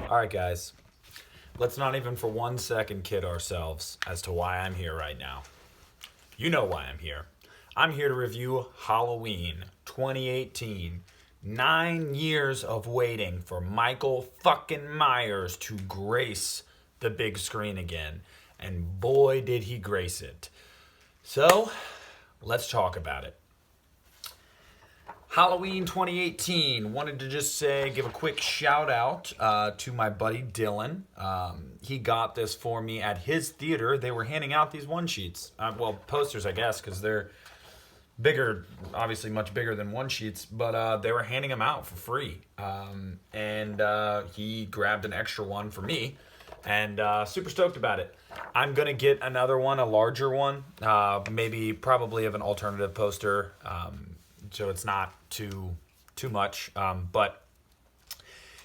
All right, guys. Let's not even for 1 second kid ourselves as to why I'm here right now. You know why I'm here. I'm here to review Halloween 2018. 9 years of waiting for Michael fucking Myers to grace the big screen again. And boy, did he grace it. So, let's talk about it. Halloween 2018. Wanted to just give a quick shout out to my buddy Dylan. He got this for me at his theater. They were handing out these one sheets. Posters, I guess, because they're bigger, obviously much bigger than one sheets, but they were handing them out for free. And he grabbed an extra one for me, and super stoked about it. I'm going to get another one, a larger one, probably of an alternative poster, so it's not too much. But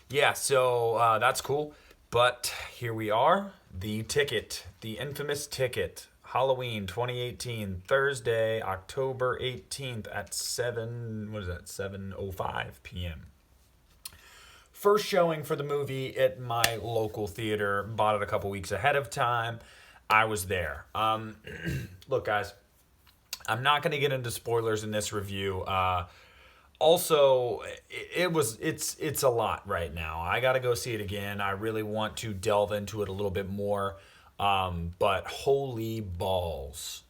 yeah, so that's cool. But here we are, the ticket, the infamous ticket, Halloween 2018, Thursday, October 18th at 7:05 p.m. First showing for the movie at my local theater. Bought it a couple weeks ahead of time. I was there. Look, guys, I'm not going to get into spoilers in this review. Also, it's a lot right now. I got to go see it again. I really want to delve into it a little bit more. But holy balls,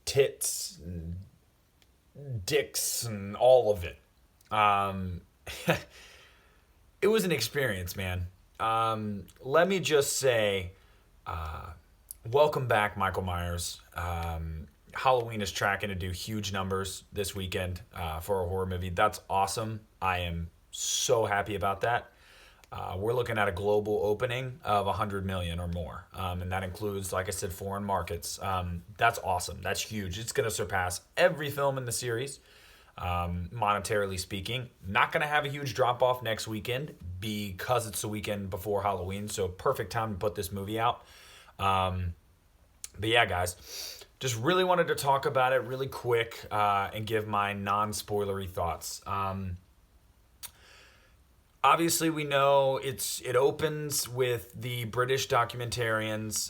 tits, and dicks, and all of it. It was an experience, man. Let me just say, welcome back, Michael Myers. Halloween is tracking to do huge numbers this weekend for a horror movie. That's awesome. I am so happy about that. We're looking at a global opening of 100 million or more, and that includes, like I said, foreign markets. That's awesome. That's huge. It's going to surpass every film in the series, monetarily speaking. Not going to have a huge drop off next weekend because it's the weekend before Halloween, so perfect time to put this movie out. But yeah, guys, just really wanted to talk about it really quick and give my non-spoilery thoughts. Obviously, we know it opens with the British documentarians,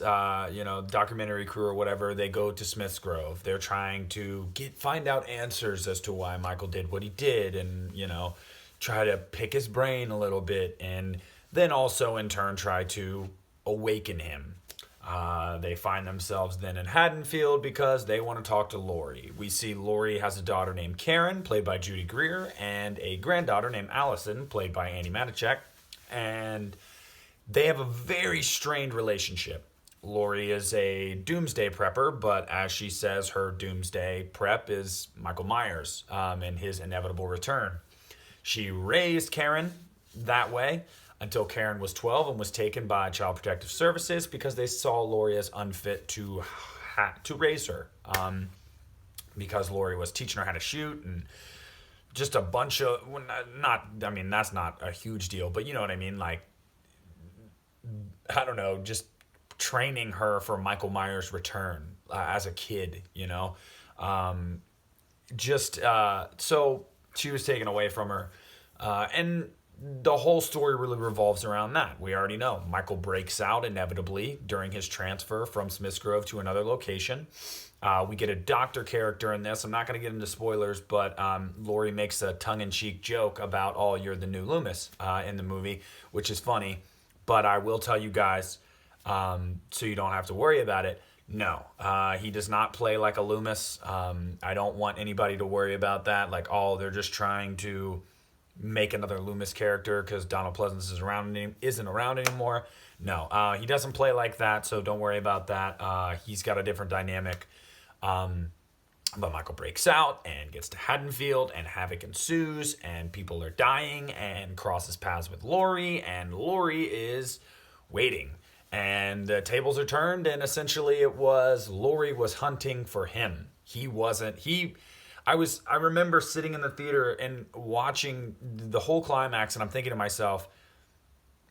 documentary crew or whatever. They go to Smith's Grove. They're trying to find out answers as to why Michael did what he did, and try to pick his brain a little bit, and then also in turn try to awaken him. They find themselves then in Haddonfield because they want to talk to Laurie. We see Laurie has a daughter named Karen, played by Judy Greer, and a granddaughter named Allison, played by Annie Matichak. And they have a very strained relationship. Laurie is a doomsday prepper, but as she says, her doomsday prep is Michael Myers and his inevitable return. She raised Karen that way until Karen was 12 and was taken by Child Protective Services because they saw Laurie as unfit to raise her. Because Laurie was teaching her how to shoot and just a bunch of, that's not a huge deal, but you know what I mean? Like, I don't know, just training her for Michael Myers' return as a kid, so she was taken away from her. And the whole story really revolves around that. We already know Michael breaks out inevitably during his transfer from Smith's Grove to another location. We get a doctor character in this. I'm not going to get into spoilers, but Laurie makes a tongue-in-cheek joke about, "Oh, you're the new Loomis," in the movie, which is funny. But I will tell you guys, so you don't have to worry about it, no, he does not play like a Loomis. I don't want anybody to worry about that. Like, oh, they're just trying to make another Loomis character because Donald Pleasence isn't around anymore. No, he doesn't play like that, so don't worry about that. He's got a different dynamic. But Michael breaks out and gets to Haddonfield, and havoc ensues, and people are dying, and crosses paths with Laurie, and Laurie is waiting. And the tables are turned, and essentially Laurie was hunting for him. I remember sitting in the theater and watching the whole climax, and I'm thinking to myself,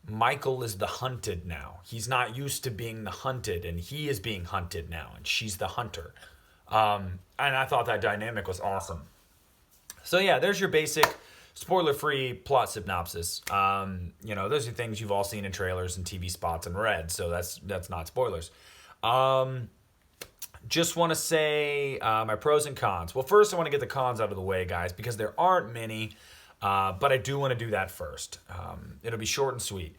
Michael is the hunted now. He's not used to being the hunted, and he is being hunted now, and she's the hunter. And I thought that dynamic was awesome. So yeah, there's your basic spoiler-free plot synopsis. Those are things you've all seen in trailers and TV spots and read, so that's not spoilers. Just want to say my pros and cons. Well, first I want to get the cons out of the way, guys, because there aren't many, but I do want to do that first. It'll be short and sweet.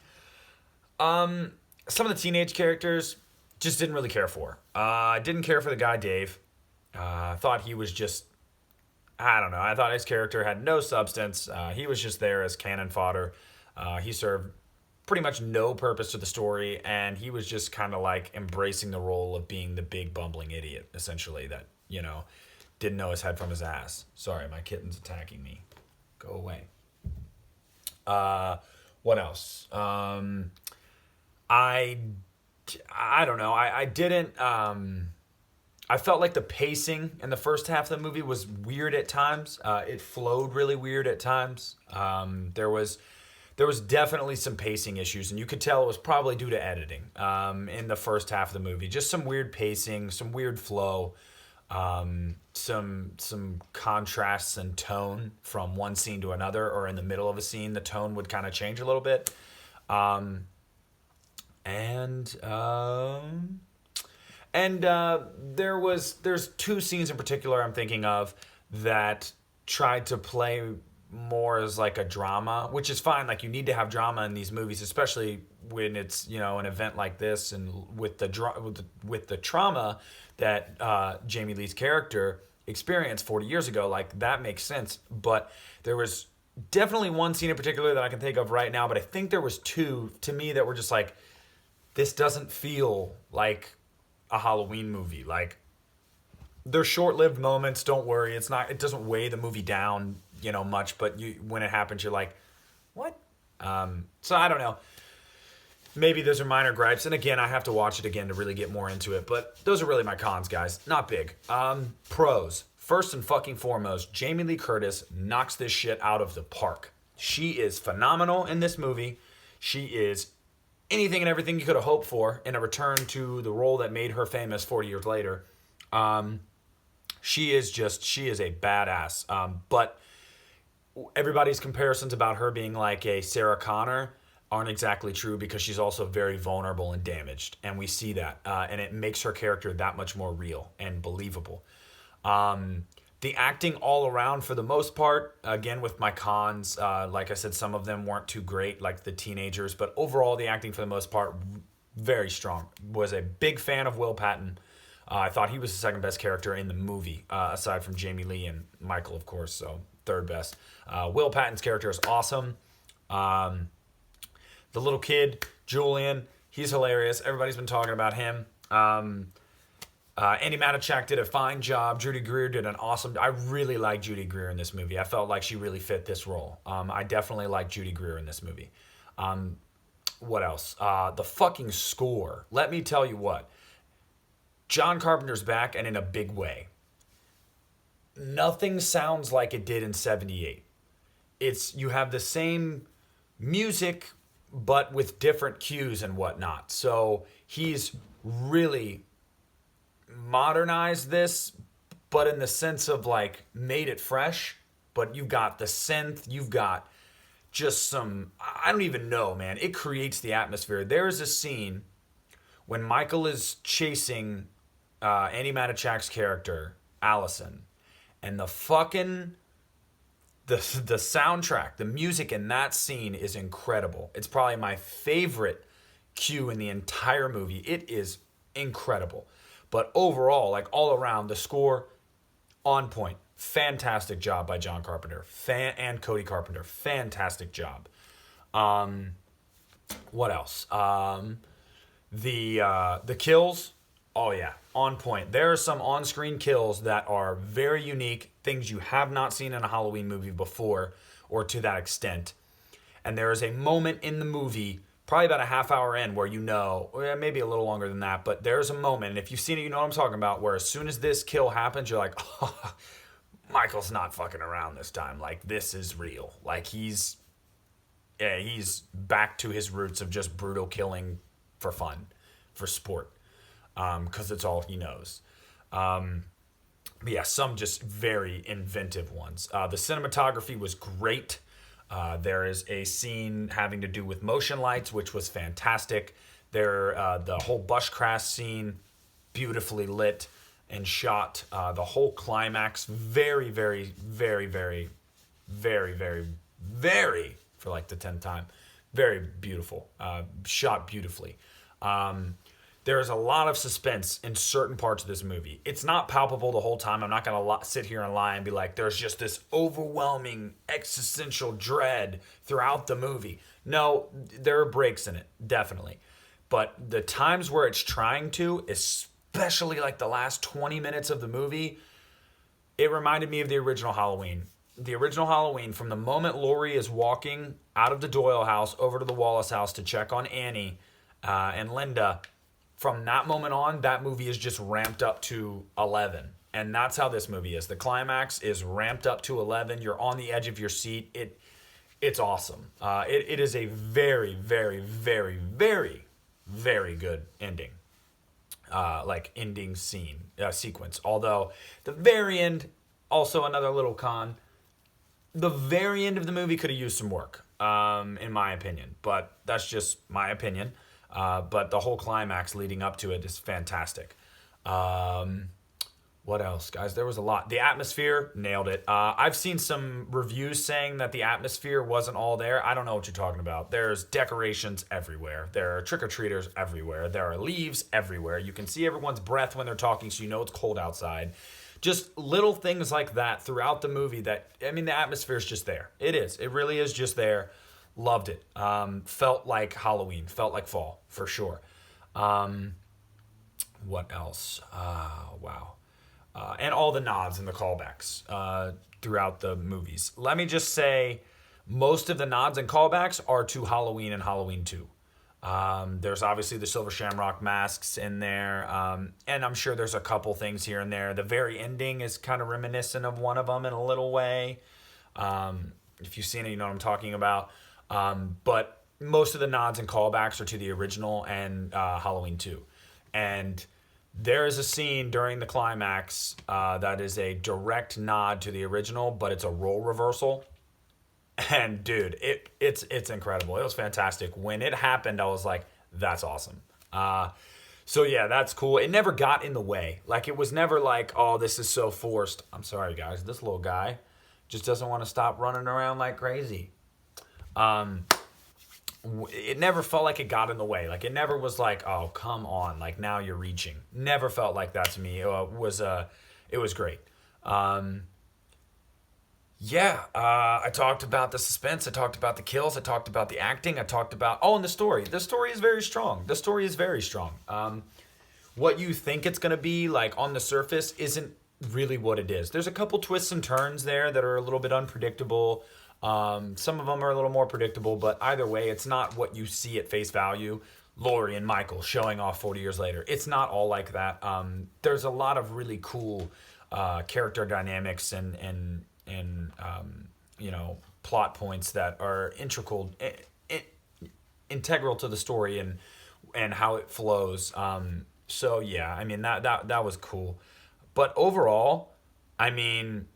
Some of the teenage characters just didn't really care for. I didn't care for the guy Dave. I thought he was just, I don't know. I thought his character had no substance. He was just there as cannon fodder. He served pretty much no purpose to the story, and he was just kind of like embracing the role of being the big bumbling idiot, essentially, that, didn't know his head from his ass. Sorry, my kitten's attacking me. Go away. What else? I don't know. I didn't. I felt like the pacing in the first half of the movie was weird at times. It flowed really weird at times. There was definitely some pacing issues, and you could tell it was probably due to editing in the first half of the movie. Just some weird pacing, some weird flow, some contrasts and tone from one scene to another, or in the middle of a scene, the tone would kind of change a little bit. There's two scenes in particular I'm thinking of that tried to play more as like a drama, which is fine. Like, you need to have drama in these movies, especially when it's, an event like this, and with the trauma that Jamie Lee's character experienced 40 years ago. Like, that makes sense. But there was definitely one scene in particular that I can think of right now, but I think there was two to me that were just like, this doesn't feel like a Halloween movie. Like, they're short-lived moments. Don't worry, it doesn't weigh the movie down, much. But when it happens, you're like, what? So I don't know. Maybe those are minor gripes. And again, I have to watch it again to really get more into it. But those are really my cons, guys. Not big. Pros. First and fucking foremost, Jamie Lee Curtis knocks this shit out of the park. She is phenomenal in this movie. She is anything and everything you could have hoped for in a return to the role that made her famous 40 years later. She is a badass. But everybody's comparisons about her being like a Sarah Connor aren't exactly true, because she's also very vulnerable and damaged. And we see that. And it makes her character that much more real and believable. The acting all around, for the most part, again, with my cons, like I said, some of them weren't too great, like the teenagers. But overall, the acting, for the most part, very strong. Was a big fan of Will Patton. I thought he was the second best character in the movie, aside from Jamie Lee and Michael, of course, so third best. Will Patton's character is awesome. The little kid, Julian, he's hilarious. Everybody's been talking about him. Andy Matichak did a fine job. Judy Greer did an awesome... I really like Judy Greer in this movie. I felt like she really fit this role. I definitely like Judy Greer in this movie. What else? The fucking score. Let me tell you what. John Carpenter's back, and in a big way. Nothing sounds like it did in 78. You have the same music, but with different cues and whatnot. So he's really modernized this, but in the sense of like made it fresh. But you've got the synth, you've got just some, I don't even know, man. It creates the atmosphere. There is a scene when Michael is chasing Andy Matichak's character, Allison, and the soundtrack, the music in that scene is incredible. It's probably my favorite cue in the entire movie. It is incredible. But overall, like all around, the score, on point. Fantastic job by John Carpenter and Cody Carpenter. Fantastic job. What else? The kills. Oh yeah, on point. There are some on-screen kills that are very unique, things you have not seen in a Halloween movie before, or to that extent. And there is a moment in the movie, probably about a half hour in, where maybe a little longer than that, but there's a moment, and if you've seen it, you know what I'm talking about, where as soon as this kill happens, you're like, oh, Michael's not fucking around this time. Like, this is real. Like, he's back to his roots of just brutal killing for fun, for sport. Because it's all he knows. But yeah, some just very inventive ones. The cinematography was great. There is a scene having to do with motion lights, which was fantastic. The whole bushcraft scene, beautifully lit and shot. The whole climax, very, very, very, very, very, very, very, for like the 10th time, very beautiful. Shot beautifully. There is a lot of suspense in certain parts of this movie. It's not palpable the whole time. I'm not going to sit here and lie and be like, there's just this overwhelming existential dread throughout the movie. No, there are breaks in it, definitely. But the times where it's trying to, especially like the last 20 minutes of the movie, it reminded me of the original Halloween. The original Halloween, from the moment Laurie is walking out of the Doyle house over to the Wallace house to check on Annie and Linda, from that moment on, that movie is just ramped up to 11. And that's how this movie is. The climax is ramped up to 11. You're on the edge of your seat. It's awesome. It is a very, very, very, very, very good ending. Ending sequence. Although, the very end, also another little con. The very end of the movie could have used some work, in my opinion. But that's just my opinion. But the whole climax leading up to it is fantastic. What else, guys? There was a lot. The atmosphere, nailed it. I've seen some reviews saying that the atmosphere wasn't all there. I don't know what you're talking about. There's decorations everywhere. There are trick-or-treaters everywhere. There are leaves everywhere. You can see everyone's breath when they're talking, so you know it's cold outside. Just little things like that throughout the movie the atmosphere is just there. It is. It really is just there. Loved it. Felt like Halloween. Felt like fall, for sure. What else? Wow. And all the nods and the callbacks throughout the movies. Let me just say, most of the nods and callbacks are to Halloween and Halloween 2. There's obviously the Silver Shamrock masks in there. And I'm sure there's a couple things here and there. The very ending is kind of reminiscent of one of them in a little way. If you've seen it, you know what I'm talking about. But most of the nods and callbacks are to the original and Halloween 2. And there is a scene during the climax that is a direct nod to the original, but it's a role reversal. And dude, it's incredible. It was fantastic. When it happened, I was like, that's awesome. So yeah, that's cool. It never got in the way. Like, it was never like, oh, this is so forced. I'm sorry, guys. This little guy just doesn't want to stop running around like crazy. It never felt like it got in the way. Like, it never was like, oh, come on, like, now you're reaching. Never felt like that to me. It was great. I talked about the suspense. I talked about the kills. I talked about the acting. I talked about, and the story. The story is very strong. What you think it's going to be, like, on the surface isn't really what it is. There's a couple twists and turns there that are a little bit unpredictable. Some of them are a little more predictable, but either way, it's not what you see at face value. Laurie and Michael showing off 40 years later. It's not all like that. There's a lot of really cool character dynamics and plot points that are integral to the story and how it flows. So yeah, I mean, that was cool. But overall, I mean,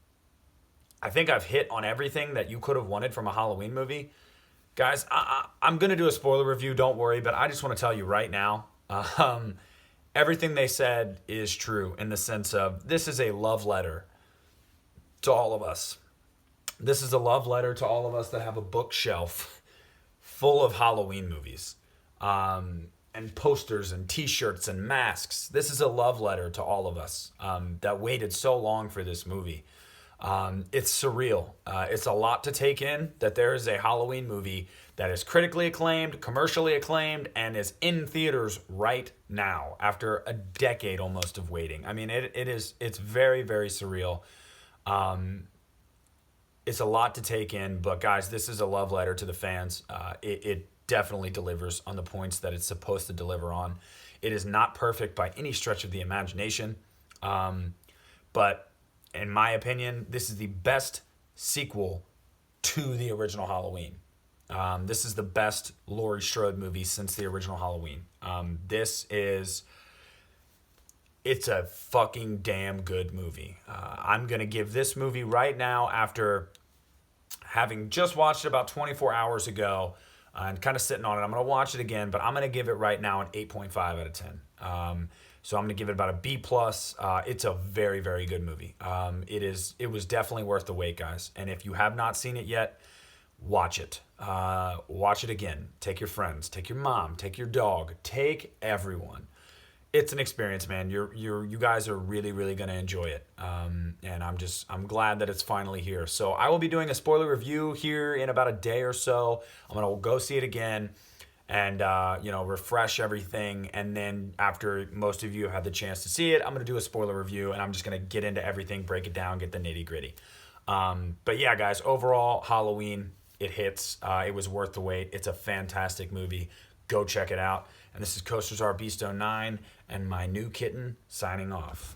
I think I've hit on everything that you could have wanted from a Halloween movie. Guys, I'm going to do a spoiler review, don't worry, but I just want to tell you right now, everything they said is true in the sense of this is a love letter to all of us. This is a love letter to all of us that have a bookshelf full of Halloween movies, and posters and t-shirts and masks. This is a love letter to all of us that waited so long for this movie. It's surreal. It's a lot to take in that there is a Halloween movie that is critically acclaimed, commercially acclaimed, and is in theaters right now after a decade almost of waiting. I mean, it's very, very surreal. It's a lot to take in, but guys, this is a love letter to the fans. It definitely delivers on the points that it's supposed to deliver on. It is not perfect by any stretch of the imagination, but in my opinion, this is the best sequel to the original Halloween. This is the best Laurie Strode movie since the original Halloween. It's a fucking damn good movie. I'm going to give this movie right now, after having just watched it about 24 hours ago and kind of sitting on it, I'm going to watch it again, but I'm going to give it right now an 8.5 out of 10. So I'm going to give it about a B plus. It's a very, very good movie. It was definitely worth the wait, guys. And if you have not seen it yet, watch it. Watch it again. Take your friends, take your mom, take your dog, take everyone. It's an experience, man. You guys are really, really gonna enjoy it. And I'm glad that it's finally here. So I will be doing a spoiler review here in about a day or so. I'm gonna go see it again and refresh everything. And then after most of you have had the chance to see it, I'm gonna do a spoiler review and I'm just gonna get into everything, break it down, get the nitty gritty. But yeah, guys, overall, Halloween, it hits. It was worth the wait. It's a fantastic movie. Go check it out. And this is Coasters R Beasto 9 and my new kitten signing off.